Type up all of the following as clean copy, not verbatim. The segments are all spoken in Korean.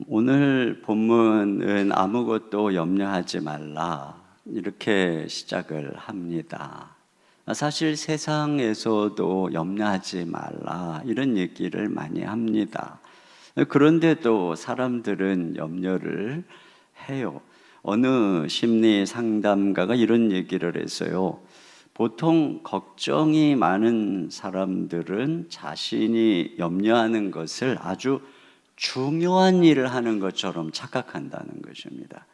오늘 본문은 아무것도 염려하지 말라 이렇게 시작을 합니다. 사실 세상에서도 염려하지 말라 이런 얘기를 많이 합니다. 그런데도 사람들은 염려를 해요. 어느 심리 상담가가 이런 얘기를 했어요. 보통 걱정이 많은 사람들은 자신이 염려하는 것을 아주 중요한 일을 하는 것처럼 착각한다는 것입니다.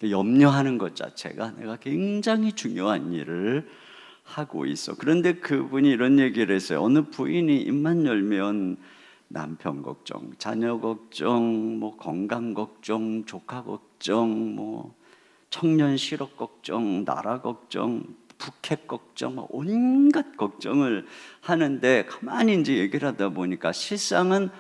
염려하는 것 자체가 내가 굉장히 중요한 일을 하고 있어. 그런데 그분이 이런 얘기를 했어요. 어느 부인이 입만 열면 남편 걱정, 자녀 걱정, 건강 걱정, 조카 걱정, 청년 실업 걱정, 나라 걱정, 북핵 걱정, 온갖 걱정을 하는데 가만히 이제 얘기를 하다 보니까 실상은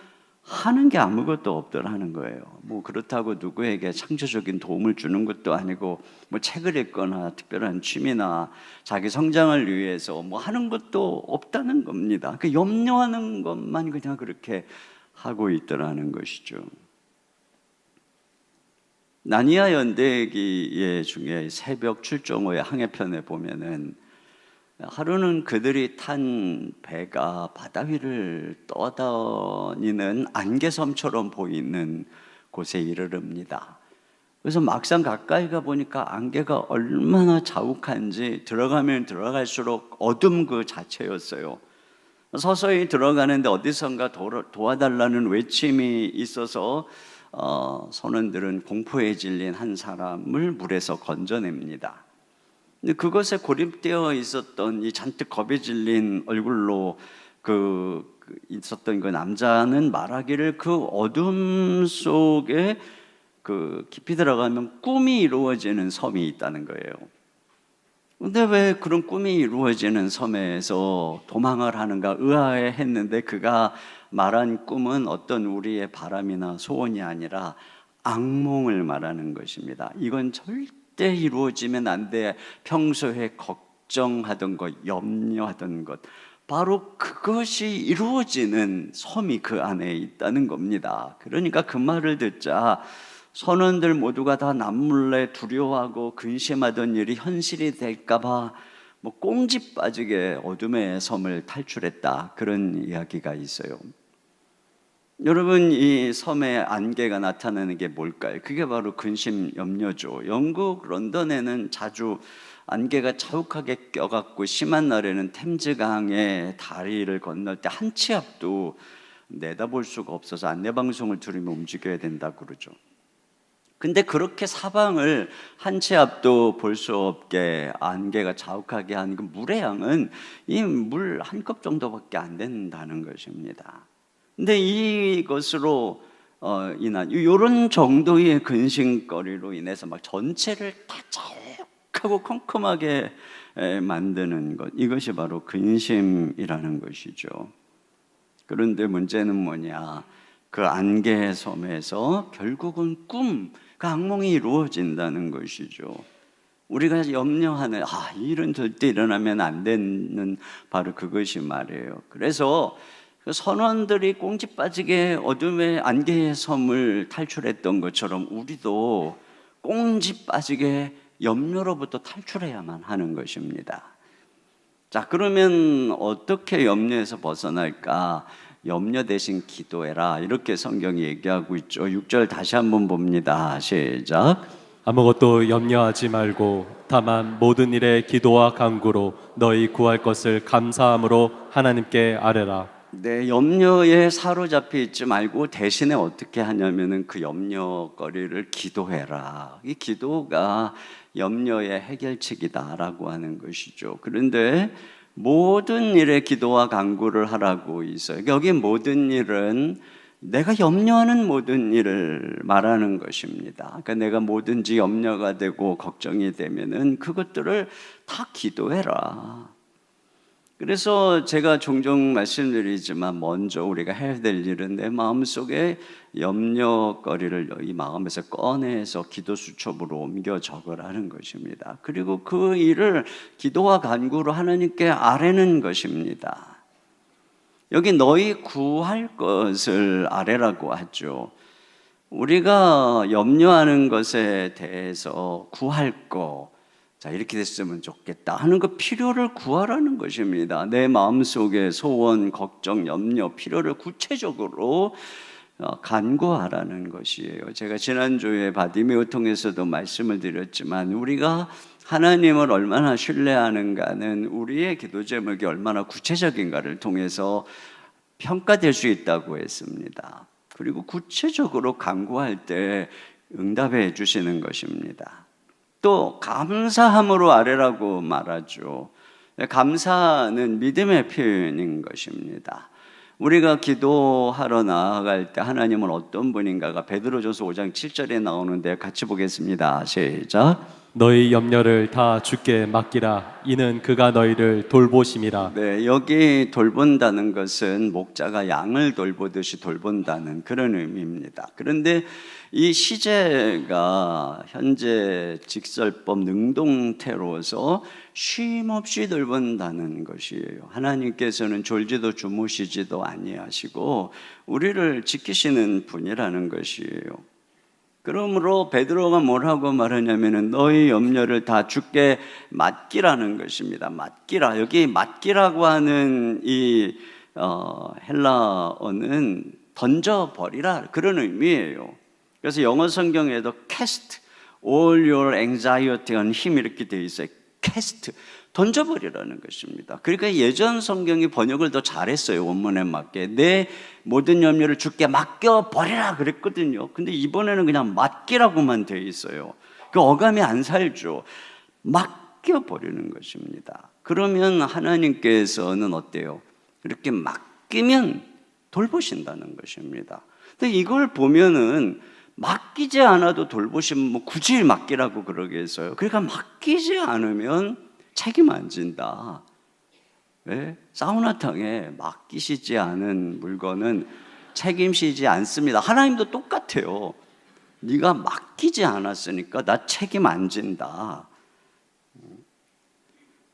하는 게 아무것도 없더라는 거예요. 그렇다고 누구에게 창조적인 도움을 주는 것도 아니고 책을 읽거나 특별한 취미나 자기 성장을 위해서 하는 것도 없다는 겁니다. 그 염려하는 것만 그냥 그렇게 하고 있더라는 것이죠. 나니아 연대기 중에 새벽 출정호의 항해편에 보면은 하루는 그들이 탄 배가 바다 위를 떠다니는 안개섬처럼 보이는 곳에 이르릅니다. 그래서 막상 가까이 가보니까 안개가 얼마나 자욱한지 들어가면 들어갈수록 어둠 그 자체였어요. 서서히 들어가는데 어디선가 도와달라는 외침이 있어서 선원들은 공포에 질린 한 사람을 물에서 건져냅니다. 근데 그것에 고립되어 있었던 이 잔뜩 겁에 질린 얼굴로 있었던 그 남자는 말하기를 그 어둠 속에 깊이 들어가면 꿈이 이루어지는 섬이 있다는 거예요. 근데 왜 그런 꿈이 이루어지는 섬에서 도망을 하는가 의아해했는데 그가 말한 꿈은 어떤 우리의 바람이나 소원이 아니라 악몽을 말하는 것입니다. 이건 절대 이루어지면 안 돼. 평소에 걱정하던 것, 염려하던 것, 바로 그것이 이루어지는 섬이 그 안에 있다는 겁니다. 그러니까 그 말을 듣자 선원들 모두가 다 남몰래 두려워하고 근심하던 일이 현실이 될까봐 꽁지 빠지게 어둠의 섬을 탈출했다, 그런 이야기가 있어요. 여러분, 이 섬에 안개가 나타나는 게 뭘까요? 그게 바로 근심, 염려죠. 영국 런던에는 자주 안개가 자욱하게 껴갖고 심한 날에는 템즈강의 다리를 건널 때 한 치 앞도 내다볼 수가 없어서 안내방송을 들으며 움직여야 된다고 그러죠. 근데 그렇게 사방을 한 치 앞도 볼 수 없게 안개가 자욱하게 하는 그 물의 양은 이 물 한 컵 정도밖에 안 된다는 것입니다. 근데 이것으로 이런 정도의 근심거리로 인해서 막 전체를 다 자욱하고 컴컴하게 만드는 것, 이것이 바로 근심이라는 것이죠. 그런데 문제는 뭐냐? 그 안개의 섬에서 결국은 그 악몽이 이루어진다는 것이죠. 우리가 염려하는 이 일은 절대 일어나면 안 되는 바로 그것이 말이에요. 그래서 선원들이 꽁지 빠지게 어둠의 안개의 섬을 탈출했던 것처럼 우리도 꽁지 빠지게 염려로부터 탈출해야만 하는 것입니다. 자, 그러면 어떻게 염려에서 벗어날까? 염려 대신 기도해라, 이렇게 성경이 얘기하고 있죠. 6절 다시 한번 봅니다. 시작. 아무것도 염려하지 말고 다만 모든 일에 기도와 간구로 너희 구할 것을 감사함으로 하나님께 아뢰라. 네, 염려에 사로잡혀 있지 말고 대신에 어떻게 하냐면은 그 염려거리를 기도해라. 이 기도가 염려의 해결책이다라고 하는 것이죠. 그런데 모든 일에 기도와 간구를 하라고 있어요. 여기 모든 일은 내가 염려하는 모든 일을 말하는 것입니다. 그러니까 내가 뭐든지 염려가 되고 걱정이 되면은 그것들을 다 기도해라. 그래서 제가 종종 말씀드리지만 먼저 우리가 해야 될 일은 내 마음속에 염려거리를 이 마음에서 꺼내서 기도 수첩으로 옮겨 적으라는 것입니다. 그리고 그 일을 기도와 간구로 하나님께 아뢰는 것입니다. 여기 너희 구할 것을 아뢰라고 하죠. 우리가 염려하는 것에 대해서 구할 거, 자, 이렇게 됐으면 좋겠다 하는 그 필요를 구하라는 것입니다. 내 마음속에 소원, 걱정, 염려, 필요를 구체적으로 간구하라는 것이에요. 제가 지난주에 바디메오 통해서도 말씀을 드렸지만 우리가 하나님을 얼마나 신뢰하는가는 우리의 기도 제목이 얼마나 구체적인가를 통해서 평가될 수 있다고 했습니다. 그리고 구체적으로 간구할 때 응답해 주시는 것입니다. 또 감사함으로 아뢰라고 말하죠. 감사는 믿음의 표현인 것입니다. 우리가 기도하러 나아갈 때 하나님은 어떤 분인가가 베드로전서 5장 7절에 나오는데 같이 보겠습니다. 시작. 너희 염려를 다 주께 맡기라. 이는 그가 너희를 돌보심이라. 네, 여기 돌본다는 것은 목자가 양을 돌보듯이 돌본다는 그런 의미입니다. 그런데 이 시제가 현재 직설법 능동태로서 쉼없이 돌본다는 것이에요. 하나님께서는 졸지도 주무시지도 아니하시고 우리를 지키시는 분이라는 것이에요. 그러므로 베드로가 뭐라고 말하냐면은 너희 염려를 다 주께 맡기라는 것입니다. 맡기라. 여기 맡기라고 하는 이 헬라어는 던져버리라 그런 의미예요. 그래서 영어 성경에도 cast all your anxiety on him 이렇게 되어 있어요. cast 던져버리라는 것입니다. 그러니까 예전 성경이 번역을 더 잘했어요. 원문에 맞게 내 모든 염려를 주께 맡겨버리라 그랬거든요. 근데 이번에는 그냥 맡기라고만 되어 있어요. 그 어감이 안 살죠. 맡겨버리는 것입니다. 그러면 하나님께서는 어때요? 이렇게 맡기면 돌보신다는 것입니다. 근데 이걸 보면은 맡기지 않아도 돌보시면 뭐 굳이 맡기라고 그러겠어요. 그러니까 맡기지 않으면 책임 안 진다. 왜? 사우나탕에 맡기시지 않은 물건은 책임지지 않습니다. 하나님도 똑같아요. 네가 맡기지 않았으니까 나 책임 안 진다.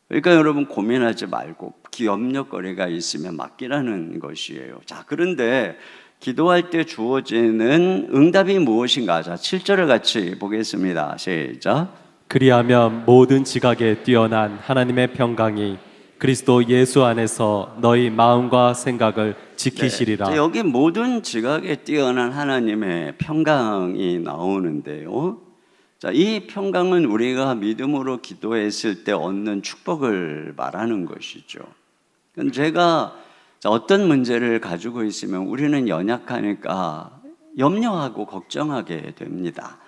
그러니까 여러분 고민하지 말고 염려거리가 있으면 맡기라는 것이에요. 자, 그런데 기도할 때 주어지는 응답이 무엇인가? 자, 7절을 같이 보겠습니다. 시작. 그리하면 모든 지각에 뛰어난 하나님의 평강이 그리스도 예수 안에서 너희 마음과 생각을 지키시리라. 네, 여기 모든 지각에 뛰어난 하나님의 평강이 나오는데요. 자, 이 평강은 우리가 믿음으로 기도했을 때 얻는 축복을 말하는 것이죠. 제가 어떤 문제를 가지고 있으면 우리는 연약하니까 염려하고 걱정하게 됩니다.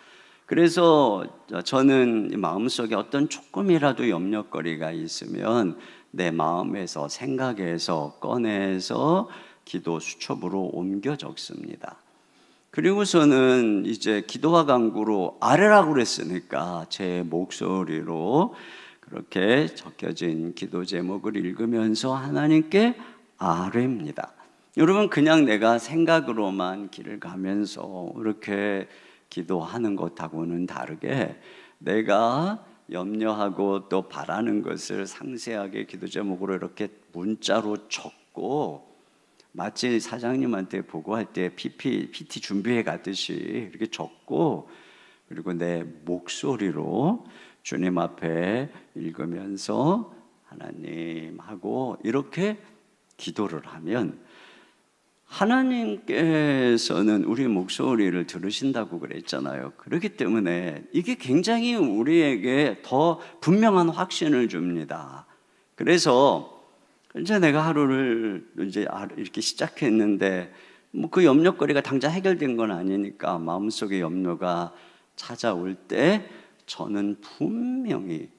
그래서 저는 마음속에 어떤 조금이라도 염려거리가 있으면 내 마음에서 생각에서 꺼내서 기도 수첩으로 옮겨 적습니다. 그리고서는 이제 기도와 간구로 아뢰라고 그랬으니까 제 목소리로 그렇게 적혀진 기도 제목을 읽으면서 하나님께 아뢰입니다. 여러분 그냥 내가 생각으로만 길을 가면서 이렇게 기도하는 것하고는 다르게 내가 염려하고 또 바라는 것을 상세하게 기도 제목으로 이렇게 문자로 적고 마치 사장님한테 보고할 때 PT 준비해 가듯이 이렇게 적고 그리고 내 목소리로 주님 앞에 읽으면서 하나님하고 이렇게 기도를 하면 하나님께서는 우리 목소리를 들으신다고 그랬잖아요. 그렇기 때문에 이게 굉장히 우리에게 더 분명한 확신을 줍니다. 그래서 이제 내가 하루를 이제 이렇게 시작했는데 뭐 그 염려거리가 당장 해결된 건 아니니까 마음속에 염려가 찾아올 때 저는 분명히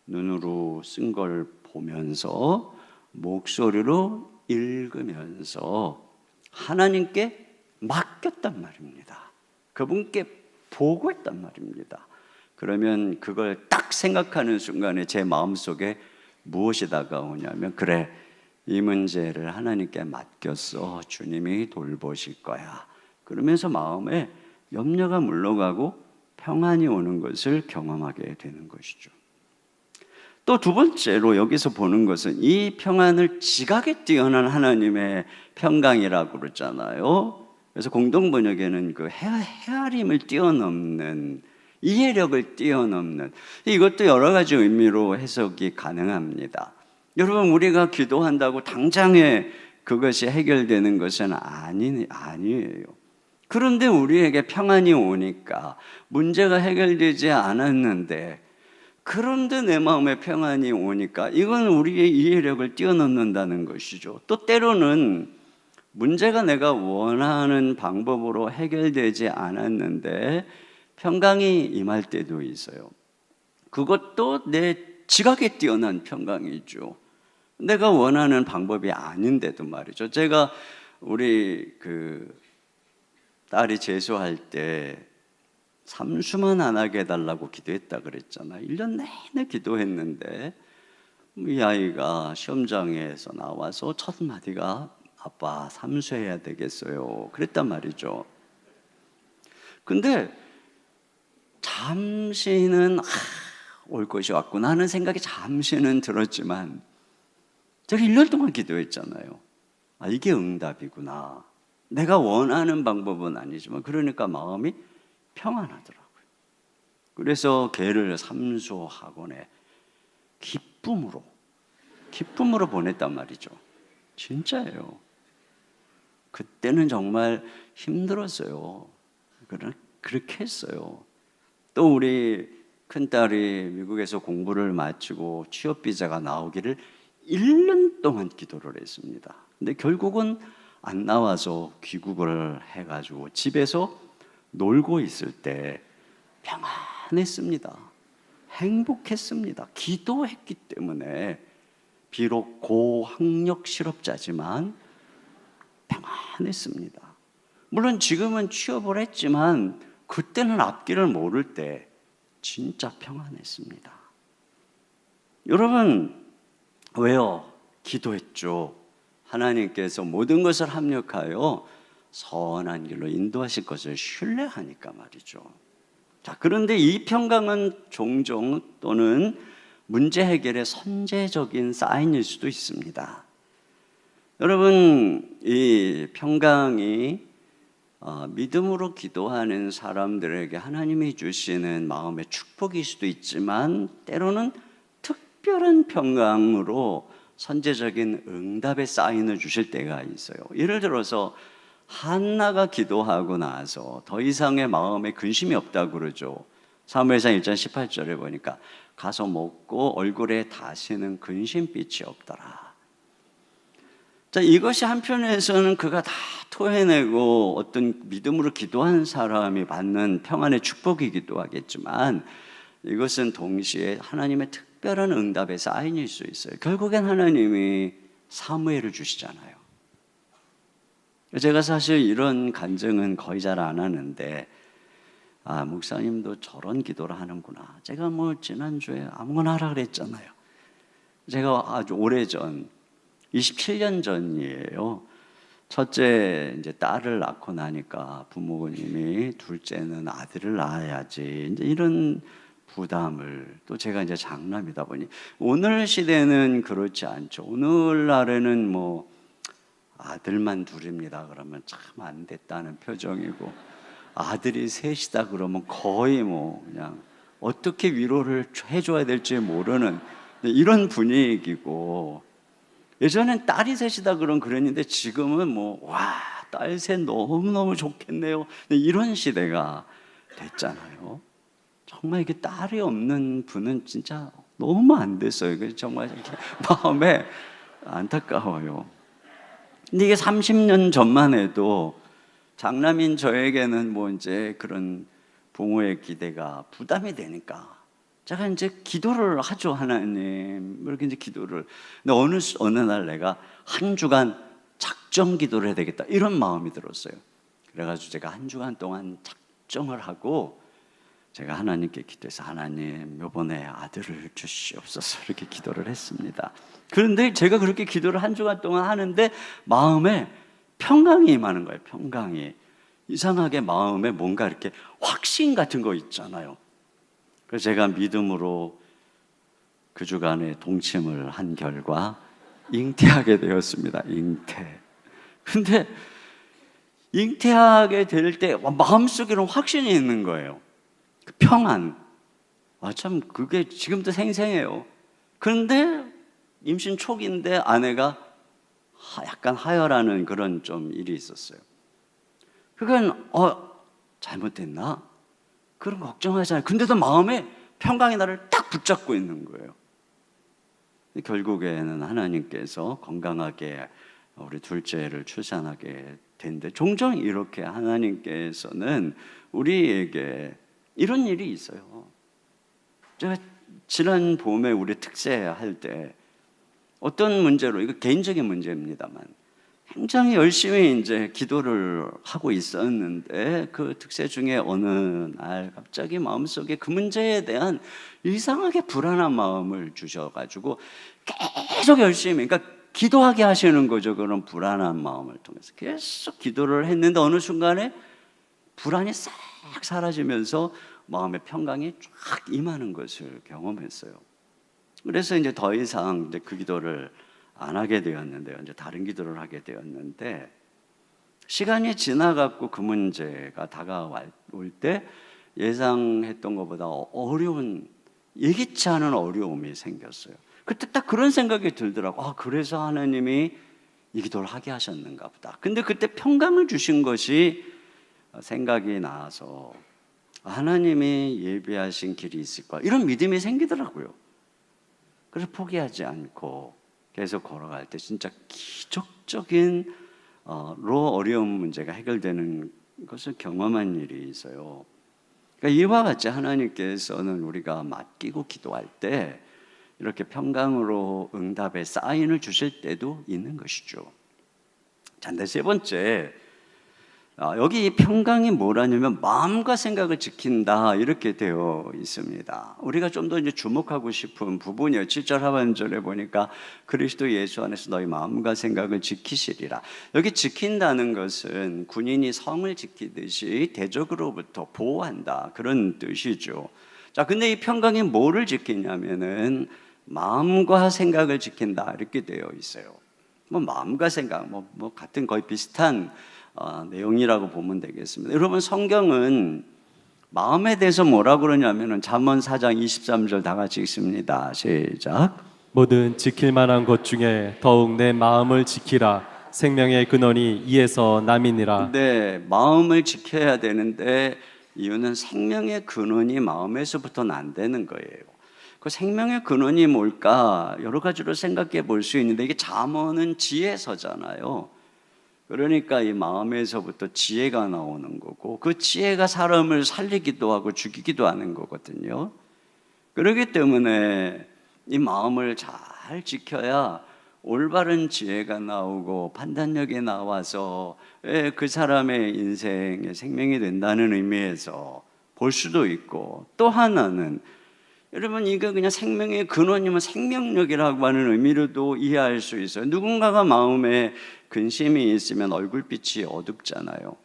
눈으로 쓴 걸 보면서 목소리로 읽으면서 하나님께 맡겼단 말입니다. 그분께 보고했단 말입니다. 그러면 그걸 딱 생각하는 순간에 제 마음속에 무엇이 다가오냐면 그래 이 문제를 하나님께 맡겼어. 주님이 돌보실 거야. 그러면서 마음에 염려가 물러가고 평안이 오는 것을 경험하게 되는 것이죠. 또 두 번째로 여기서 보는 것은 이 평안을 지각에 뛰어난 하나님의 평강이라고 그러잖아요. 그래서 공동 번역에는 그 헤아림을 뛰어넘는, 이해력을 뛰어넘는, 이것도 여러 가지 의미로 해석이 가능합니다. 여러분, 우리가 기도한다고 당장에 그것이 해결되는 것은 아니에요. 그런데 우리에게 평안이 오니까, 문제가 해결되지 않았는데 그런데 내 마음에 평안이 오니까, 이건 우리의 이해력을 뛰어넘는다는 것이죠. 또 때로는 문제가 내가 원하는 방법으로 해결되지 않았는데 평강이 임할 때도 있어요. 그것도 내 지각에 뛰어난 평강이죠. 내가 원하는 방법이 아닌데도 말이죠. 제가 우리 딸이 재수할 때 삼수만 안 하게 해달라고 기도했다 그랬잖아요. 1년 내내 기도했는데 이 아이가 시험장에서 나와서 첫 마디가 아빠 삼수해야 되겠어요 그랬단 말이죠. 근데 잠시는 올 것이 왔구나 하는 생각이 잠시는 들었지만 제가 1년 동안 기도했잖아요. 이게 응답이구나. 내가 원하는 방법은 아니지만 그러니까 마음이 평안하더라고요. 그래서 걔를 삼수학원에 기쁨으로 보냈단 말이죠. 진짜예요. 그때는 정말 힘들었어요. 그렇게 했어요. 또 우리 큰딸이 미국에서 공부를 마치고 취업 비자가 나오기를 1년 동안 기도를 했습니다. 근데 결국은 안 나와서 귀국을 해가지고 집에서 놀고 있을 때 평안했습니다. 행복했습니다. 기도했기 때문에 비록 고학력 실업자지만 평안했습니다. 물론 지금은 취업을 했지만 그때는 앞길을 모를 때 진짜 평안했습니다. 여러분, 왜요? 기도했죠. 하나님께서 모든 것을 합력하여 선한 길로 인도하실 것을 신뢰하니까 말이죠. 자, 그런데 이 평강은 종종 또는 문제 해결의 선제적인 사인일 수도 있습니다. 여러분, 이 평강이 믿음으로 기도하는 사람들에게 하나님이 주시는 마음의 축복일 수도 있지만 때로는 특별한 평강으로 선제적인 응답의 사인을 주실 때가 있어요. 예를 들어서 한나가 기도하고 나서 더 이상의 마음에 근심이 없다고 그러죠. 사무엘상 1장 18절에 보니까 가서 먹고 얼굴에 다시는 근심빛이 없더라. 자, 이것이 한편에서는 그가 다 토해내고 어떤 믿음으로 기도한 사람이 받는 평안의 축복이기도 하겠지만 이것은 동시에 하나님의 특별한 응답의 사인일 수 있어요. 결국엔 하나님이 사무엘을 주시잖아요. 제가 사실 이런 간증은 거의 잘 안 하는데 목사님도 저런 기도를 하는구나. 제가 지난주에 아무거나 하라 그랬잖아요. 제가 아주 오래전 27년 전이에요. 첫째 이제 딸을 낳고 나니까 부모님이 둘째는 아들을 낳아야지 이제 이런 부담을, 또 제가 이제 장남이다 보니 오늘 시대는 그렇지 않죠. 오늘날에는 아들만 둘입니다 그러면 참 안 됐다는 표정이고 아들이 셋이다 그러면 거의 그냥 어떻게 위로를 해줘야 될지 모르는 이런 분위기고, 예전엔 딸이 셋이다 그랬는데 지금은 딸 셋 너무너무 좋겠네요 이런 시대가 됐잖아요. 정말 이게 딸이 없는 분은 진짜 너무 안 됐어요. 정말 이렇게 마음에 안타까워요. 근데 이게 30년 전만 해도 장남인 저에게는 이제 그런 부모의 기대가 부담이 되니까 제가 이제 기도를 하죠. 하나님 이렇게 이제 기도를. 근데 어느 날 내가 한 주간 작정 기도를 해야 되겠다 이런 마음이 들었어요. 그래가지고 제가 한 주간 동안 작정을 하고 제가 하나님께 기도해서 하나님 이번에 아들을 주시옵소서 이렇게 기도를 했습니다. 그런데 제가 그렇게 기도를 한 주간 동안 하는데 마음에 평강이 임하는 거예요. 평강이. 이상하게 마음에 뭔가 이렇게 확신 같은 거 있잖아요. 그래서 제가 믿음으로 그 주간에 동침을 한 결과 잉태하게 되었습니다. 잉태. 근데 잉태하게 될 때 마음속에는 확신이 있는 거예요. 그 평안. 참 그게 지금도 생생해요. 그런데 임신 초기인데 아내가 약간 하혈하는 그런 좀 일이 있었어요. 그건 잘못됐나? 그런 걱정하잖아요. 근데도 마음에 평강이 나를 딱 붙잡고 있는 거예요. 결국에는 하나님께서 건강하게 우리 둘째를 출산하게 된데, 종종 이렇게 하나님께서는 우리에게 이런 일이 있어요. 제가 지난 봄에 우리 특세할 때 어떤 문제로, 이거 개인적인 문제입니다만, 굉장히 열심히 이제 기도를 하고 있었는데 그 특세 중에 어느 날 갑자기 마음속에 그 문제에 대한 이상하게 불안한 마음을 주셔가지고 계속 열심히, 그러니까 기도하게 하시는 거죠. 그런 불안한 마음을 통해서 계속 기도를 했는데 어느 순간에 불안이 싹 사라지면서 마음의 평강이 쫙 임하는 것을 경험했어요. 그래서 이제 더 이상 이제 그 기도를 안 하게 되었는데요. 이제 다른 기도를 하게 되었는데, 시간이 지나갖고 그 문제가 다가올 때 예상했던 것보다 어려운, 예기치 않은 어려움이 생겼어요. 그때 딱 그런 생각이 들더라고. 그래서 하나님이 이 기도를 하게 하셨는가 보다. 근데 그때 평강을 주신 것이 생각이 나서 하나님이 예비하신 길이 있을 거야, 이런 믿음이 생기더라고요. 그래서 포기하지 않고 계속 걸어갈 때 진짜 기적적인 어려운 문제가 해결되는 것을 경험한 일이 있어요. 그러니까 이와 같이 하나님께서는 우리가 맡기고 기도할 때 이렇게 평강으로 응답의 사인을 주실 때도 있는 것이죠. 자, 근데 세 번째, 여기 평강이 뭐라냐면 마음과 생각을 지킨다, 이렇게 되어 있습니다. 우리가 좀 더 이제 주목하고 싶은 부분이요. 7절 하반절에 보니까 그리스도 예수 안에서 너희 마음과 생각을 지키시리라. 여기 지킨다는 것은 군인이 성을 지키듯이 대적으로부터 보호한다, 그런 뜻이죠. 자, 근데 이 평강이 뭐를 지키냐면은 마음과 생각을 지킨다, 이렇게 되어 있어요. 마음과 생각 같은, 거의 비슷한 내용이라고 보면 되겠습니다. 여러분, 성경은 마음에 대해서 뭐라고 그러냐면은 잠언 4장 23절 다 같이 읽습니다. 시작. 모든 지킬 만한 것 중에 더욱 내 마음을 지키라. 생명의 근원이 이에서 남이니라. 네, 마음을 지켜야 되는데 이유는 생명의 근원이 마음에서부터 난다는 거예요. 그 생명의 근원이 뭘까? 여러 가지로 생각해 볼 수 있는데, 이게 잠언은 지혜서잖아요. 그러니까 이 마음에서부터 지혜가 나오는 거고, 그 지혜가 사람을 살리기도 하고 죽이기도 하는 거거든요. 그렇기 때문에 이 마음을 잘 지켜야 올바른 지혜가 나오고 판단력이 나와서 그 사람의 인생의 생명이 된다는 의미에서 볼 수도 있고, 또 하나는 여러분, 이거 그냥 생명의 근원이면 생명력이라고 하는 의미로도 이해할 수 있어요. 누군가가 마음에 근심이 있으면 얼굴빛이 어둡잖아요.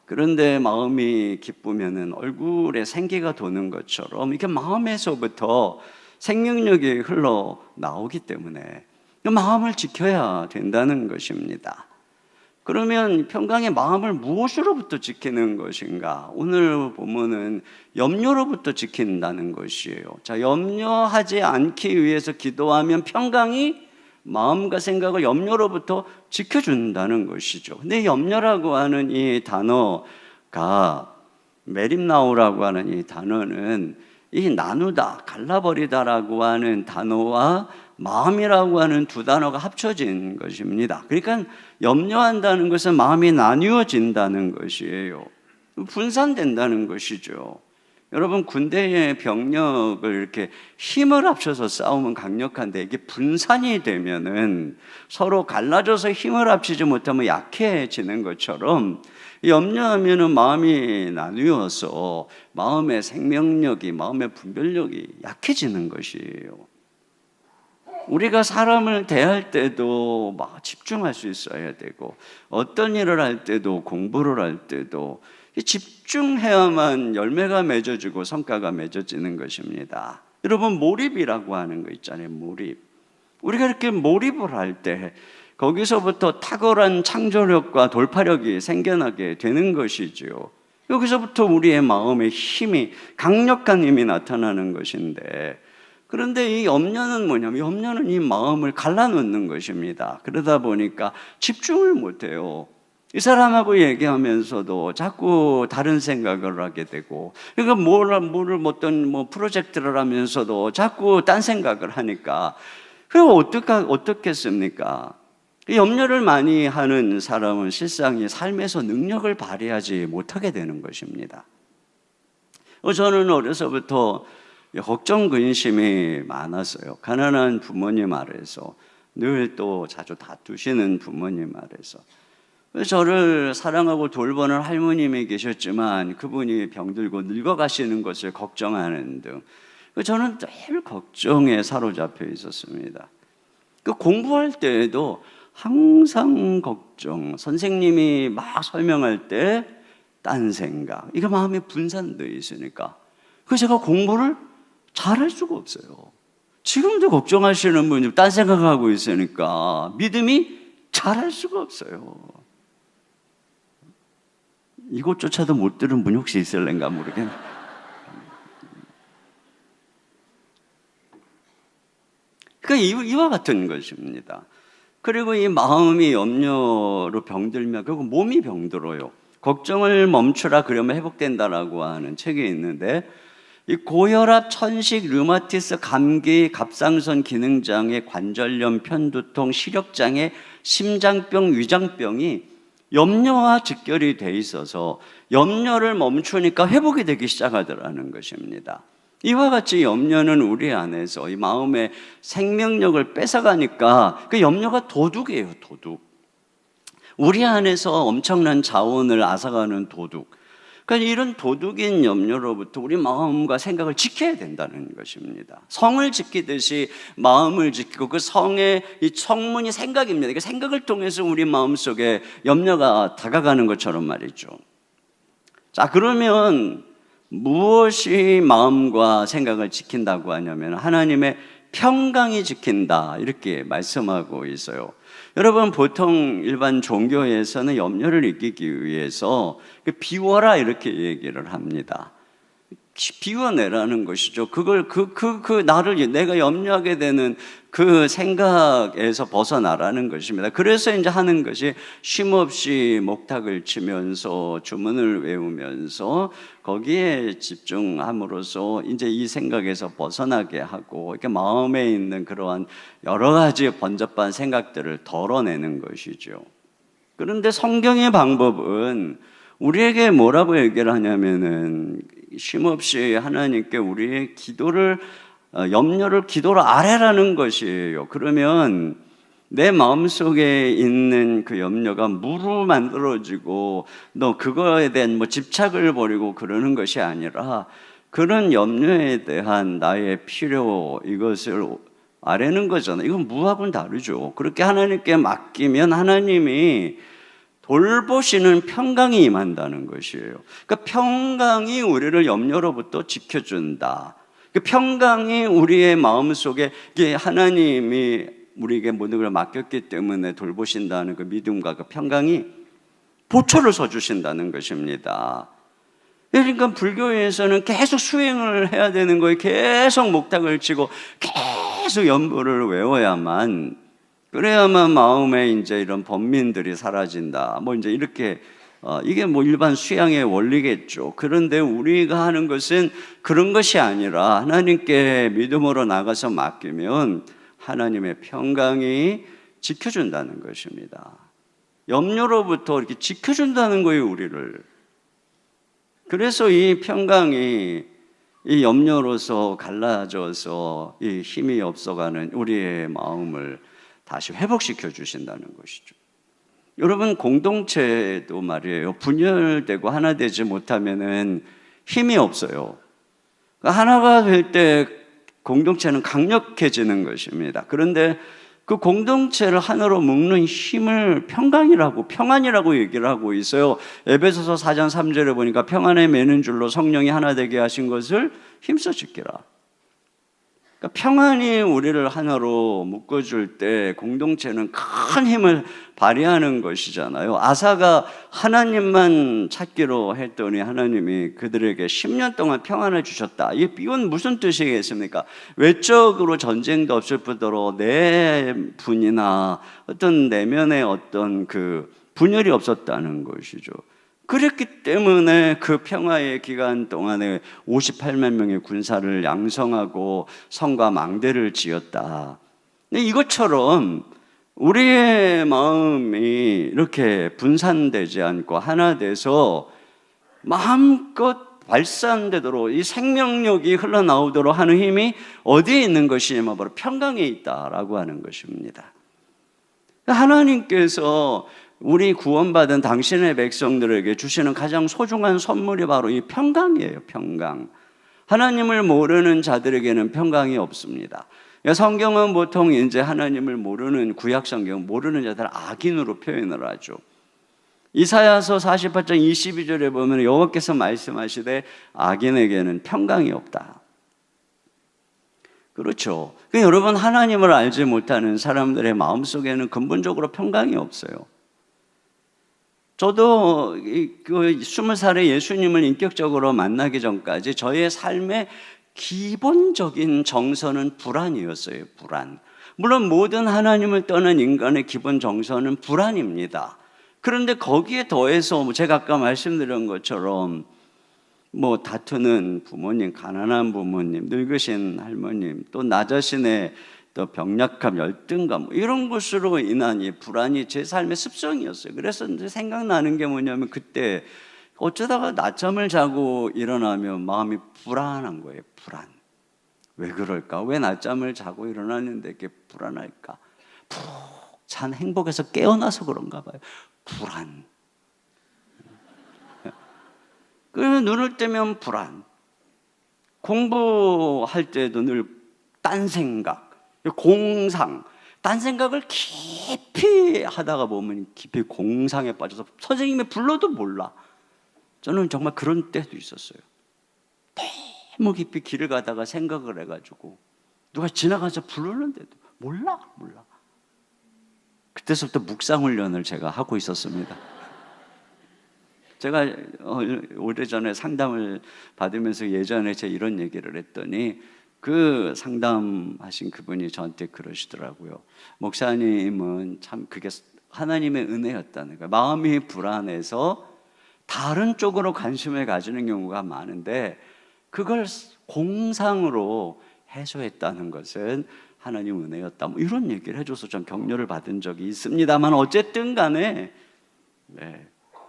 그런데 마음이 기쁘면은 얼굴에 생기가 도는 것처럼 이렇게 마음에서부터 생명력이 흘러나오기 때문에 마음을 지켜야 된다는 것입니다. 그러면 평강의 마음을 무엇으로부터 지키는 것인가? 오늘 본문은 염려로부터 지킨다는 것이에요. 자, 염려하지 않기 위해서 기도하면 평강이 마음과 생각을 염려로부터 지켜준다는 것이죠. 근데 염려라고 하는 이 단어가, 메림나우라고 하는 이 단어는 이 나누다, 갈라버리다라고 하는 단어와 마음이라고 하는 두 단어가 합쳐진 것입니다. 그러니까 염려한다는 것은 마음이 나뉘어진다는 것이에요. 분산된다는 것이죠. 여러분, 군대의 병력을 이렇게 힘을 합쳐서 싸우면 강력한데, 이게 분산이 되면은 서로 갈라져서 힘을 합치지 못하면 약해지는 것처럼, 염려하면은 마음이 나뉘어서 마음의 생명력이, 마음의 분별력이 약해지는 것이에요. 우리가 사람을 대할 때도 막 집중할 수 있어야 되고, 어떤 일을 할 때도, 공부를 할 때도 집중해야만 열매가 맺어지고 성과가 맺어지는 것입니다. 여러분, 몰입이라고 하는 거 있잖아요. 몰입. 우리가 이렇게 몰입을 할 때 거기서부터 탁월한 창조력과 돌파력이 생겨나게 되는 것이지요. 여기서부터 우리의 마음의 힘이, 강력한 힘이 나타나는 것인데, 그런데 이 염려는 뭐냐면, 염려는 이 마음을 갈라놓는 것입니다. 그러다 보니까 집중을 못해요. 이 사람하고 얘기하면서도 자꾸 다른 생각을 하게 되고, 그러니까 어떤 프로젝트를 하면서도 자꾸 딴 생각을 하니까, 그럼 어떻겠습니까? 염려를 많이 하는 사람은 실상 삶에서 능력을 발휘하지 못하게 되는 것입니다. 저는 어려서부터 걱정, 근심이 많았어요. 가난한 부모님 아래서, 늘 또 자주 다투시는 부모님 아래서. 저를 사랑하고 돌보는 할머님이 계셨지만 그분이 병들고 늙어가시는 것을 걱정하는 등 저는 늘 걱정에 사로잡혀 있었습니다. 공부할 때에도 항상 걱정, 선생님이 막 설명할 때 딴 생각, 이게 마음에 분산되어 있으니까 제가 공부를 잘할 수가 없어요. 지금도 걱정하시는 분이 딴 생각하고 있으니까 믿음이 잘할 수가 없어요. 이것조차도 못 들은 분이 혹시 있을는가 모르겠네. 그러니까 이와 같은 것입니다. 그리고 이 마음이 염려로 병들면 결국 몸이 병들어요. 걱정을 멈추라 그러면 회복된다라고 하는 책이 있는데, 이 고혈압, 천식, 류마티스, 감기, 갑상선 기능장애, 관절염, 편두통, 시력장애, 심장병, 위장병이 염려와 직결이 돼 있어서 염려를 멈추니까 회복이 되기 시작하더라는 것입니다. 이와 같이 염려는 우리 안에서 이 마음의 생명력을 뺏어가니까 그 염려가 도둑이에요, 도둑. 우리 안에서 엄청난 자원을 앗아가는 도둑. 그러니까 이런 도둑인 염려로부터 우리 마음과 생각을 지켜야 된다는 것입니다. 성을 지키듯이 마음을 지키고 그 성의 이 성문이 생각입니다. 그 생각을 통해서 우리 마음속에 염려가 다가가는 것처럼 말이죠. 자, 그러면 무엇이 마음과 생각을 지킨다고 하냐면 하나님의 평강이 지킨다, 이렇게 말씀하고 있어요. 여러분, 보통 일반 종교에서는 염려를 이기기 위해서 비워라 이렇게 얘기를 합니다. 비워내라는 것이죠. 그걸 나를 내가 염려하게 되는 그 생각에서 벗어나라는 것입니다. 그래서 이제 하는 것이 쉼없이 목탁을 치면서 주문을 외우면서 거기에 집중함으로써 이제 이 생각에서 벗어나게 하고 이렇게 마음에 있는 그러한 여러 가지 번잡한 생각들을 덜어내는 것이죠. 그런데 성경의 방법은 우리에게 뭐라고 얘기를 하냐면은 쉼없이 하나님께 우리의 염려를 기도로 아뢰라는 것이에요. 그러면 내 마음속에 있는 그 염려가 무로 만들어지고 너 그거에 대한 집착을 버리고 그러는 것이 아니라 그런 염려에 대한 나의 필요, 이것을 아뢰는 거잖아요. 이건 무하고는 다르죠. 그렇게 하나님께 맡기면 하나님이 돌보시는 평강이 임한다는 것이에요. 그러니까 평강이 우리를 염려로부터 지켜준다. 그 평강이 우리의 마음속에 하나님이 우리에게 모든 걸 맡겼기 때문에 돌보신다는 그 믿음과 그 평강이 보초를 서주신다는 것입니다. 그러니까 불교에서는 계속 수행을 해야 되는 거예요. 계속 목탁을 치고 계속 연부를 외워야만, 그래야만 마음에 이제 이런 번민들이 사라진다. 이제 이렇게 이게 일반 수양의 원리겠죠. 그런데 우리가 하는 것은 그런 것이 아니라 하나님께 믿음으로 나가서 맡기면 하나님의 평강이 지켜준다는 것입니다. 염려로부터 이렇게 지켜준다는 거예요, 우리를. 그래서 이 평강이 이 염려로서 갈라져서 이 힘이 없어가는 우리의 마음을 다시 회복시켜 주신다는 것이죠. 여러분, 공동체도 말이에요. 분열되고 하나 되지 못하면은 힘이 없어요. 하나가 될 때 공동체는 강력해지는 것입니다. 그런데 그 공동체를 하나로 묶는 힘을 평안이라고 얘기를 하고 있어요. 에베소서 4장 3절에 보니까 평안에 매는 줄로 성령이 하나 되게 하신 것을 힘써 지키라. 평안이 우리를 하나로 묶어줄 때 공동체는 큰 힘을 발휘하는 것이잖아요. 아사가 하나님만 찾기로 했더니 하나님이 그들에게 10년 동안 평안을 주셨다. 이건 무슨 뜻이겠습니까? 외적으로 전쟁도 없을 뿐더러 내분이나 어떤 내면의 어떤 그 분열이 없었다는 것이죠. 그랬기 때문에 그 평화의 기간 동안에 58만 명의 군사를 양성하고 성과 망대를 지었다. 이것처럼 우리의 마음이 이렇게 분산되지 않고 하나 돼서 마음껏 발산되도록 이 생명력이 흘러나오도록 하는 힘이 어디에 있는 것이냐면 바로 평강에 있다라고 하는 것입니다. 하나님께서 우리 구원받은 당신의 백성들에게 주시는 가장 소중한 선물이 바로 이 평강이에요. 평강. 하나님을 모르는 자들에게는 평강이 없습니다. 성경은 보통 이제 하나님을 모르는 구약 성경 모르는 자들을 악인으로 표현을 하죠. 이사야서 48장 22절에 보면 여호와께서 말씀하시되 악인에게는 평강이 없다. 그렇죠. 여러분, 하나님을 알지 못하는 사람들의 마음속에는 근본적으로 평강이 없어요. 저도 20살에 예수님을 인격적으로 만나기 전까지 저의 삶의 기본적인 정서는 불안이었어요. 불안. 물론 모든 하나님을 떠난 인간의 기본 정서는 불안입니다. 그런데 거기에 더해서 제가 아까 말씀드린 것처럼 다투는 부모님, 가난한 부모님, 늙으신 할머님, 또 나 자신의 또 병약함, 열등감 이런 것으로 인한 이 불안이 제 삶의 습성이었어요. 그래서 이제 생각나는 게 뭐냐면 그때 어쩌다가 낮잠을 자고 일어나면 마음이 불안한 거예요. 불안. 왜 그럴까? 왜 낮잠을 자고 일어났는데 이렇게 불안할까? 푹 잔 행복에서 깨어나서 그런가 봐요. 불안. 그러면 눈을 뜨면 불안. 공부할 때도 늘 딴 생각, 공상. 딴 생각을 깊이 하다가 보면 깊이 공상에 빠져서 선생님이 불러도 몰라. 저는 정말 그런 때도 있었어요. 너무 깊이 길을 가다가 생각을 해가지고 누가 지나가서 부르는데도 몰라. 그때서부터 묵상훈련을 제가 하고 있었습니다. 제가 오래전에 상담을 받으면서 예전에 제가 이런 얘기를 했더니 그 상담하신 그분이 저한테 그러시더라고요. 목사님은 참 그게 하나님의 은혜였다는 거예요. 마음이 불안해서 다른 쪽으로 관심을 가지는 경우가 많은데 그걸 공상으로 해소했다는 것은 하나님 은혜였다. 이런 얘기를 해줘서 좀 격려를 받은 적이 있습니다만 어쨌든 간에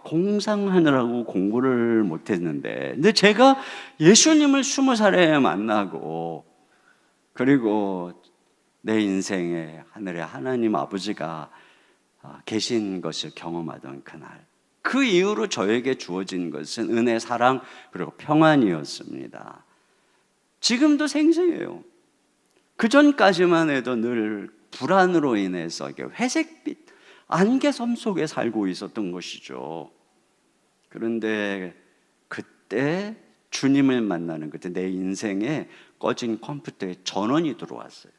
공상하느라고 공부를 못했는데 근데 제가 예수님을 20살에 만나고 그리고 내 인생에 하늘에 하나님 아버지가 계신 것을 경험하던 그날 그 이후로 저에게 주어진 것은 은혜, 사랑 그리고 평안이었습니다. 지금도 생생해요. 그 전까지만 해도 늘 불안으로 인해서 회색빛 안개섬 속에 살고 있었던 것이죠. 그런데 그때 주님을 만나는 그때 내 인생에 꺼진 컴퓨터에 전원이 들어왔어요.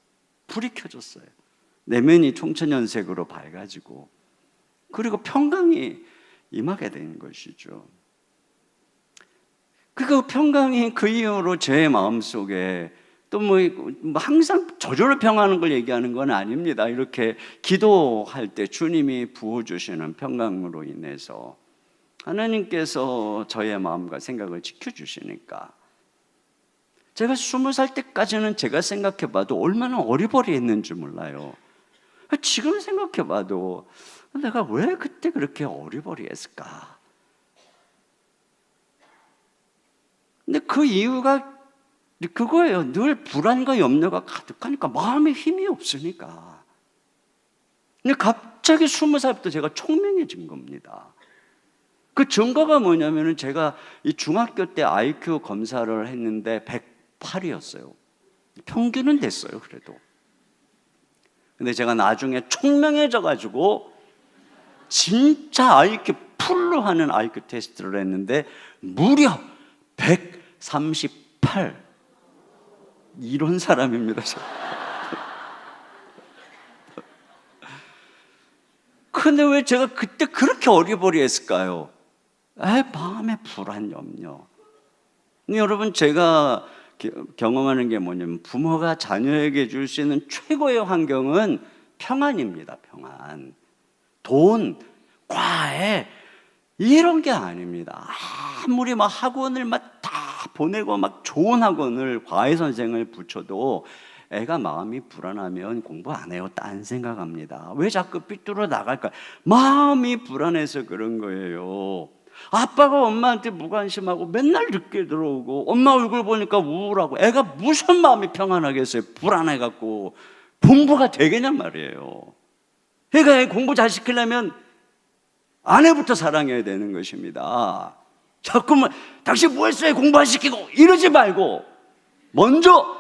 불이 켜졌어요. 내면이 총천연색으로 밝아지고 그리고 평강이 임하게 된 것이죠. 그 평강이 그 이후로 제 마음속에 또 항상 저절로 평안한 걸 얘기하는 건 아닙니다. 이렇게 기도할 때 주님이 부어주시는 평강으로 인해서 하나님께서 저의 마음과 생각을 지켜주시니까 제가 20살 때까지는 제가 생각해봐도 얼마나 어리버리했는지 몰라요. 지금 생각해봐도 내가 왜 그때 그렇게 어리버리했을까? 근데 그 이유가 그거예요. 늘 불안과 염려가 가득하니까 마음에 힘이 없으니까. 근데 갑자기 20살부터 제가 총명해진 겁니다. 그 증거가 뭐냐면은 제가 이 중학교 때 IQ 검사를 했는데 108이었어요. 평균은 됐어요, 그래도. 근데 제가 나중에 총명해져가지고 진짜 IQ 풀로 하는 IQ 테스트를 했는데 무려 138. 이런 사람입니다. 근데 왜 제가 그때 그렇게 어리버리했을까요? 마음의 불안, 염려. 근데 여러분, 제가 경험하는 게 뭐냐면 부모가 자녀에게 줄 수 있는 최고의 환경은 평안입니다. 평안. 돈, 과외 이런 게 아닙니다. 아무리 막 학원을 막 다 보내고 막 좋은 학원을 과외 선생을 붙여도 애가 마음이 불안하면 공부 안 해요. 딴 생각합니다. 왜 자꾸 삐뚤어 나갈까? 마음이 불안해서 그런 거예요. 아빠가 엄마한테 무관심하고 맨날 늦게 들어오고 엄마 얼굴 보니까 우울하고 애가 무슨 마음이 평안하겠어요? 불안해갖고 공부가 되겠냔 말이에요. 그러니까 애 공부 잘 시키려면 아내부터 사랑해야 되는 것입니다. 자꾸만 당신 뭐 했어요? 공부 안 시키고 이러지 말고 먼저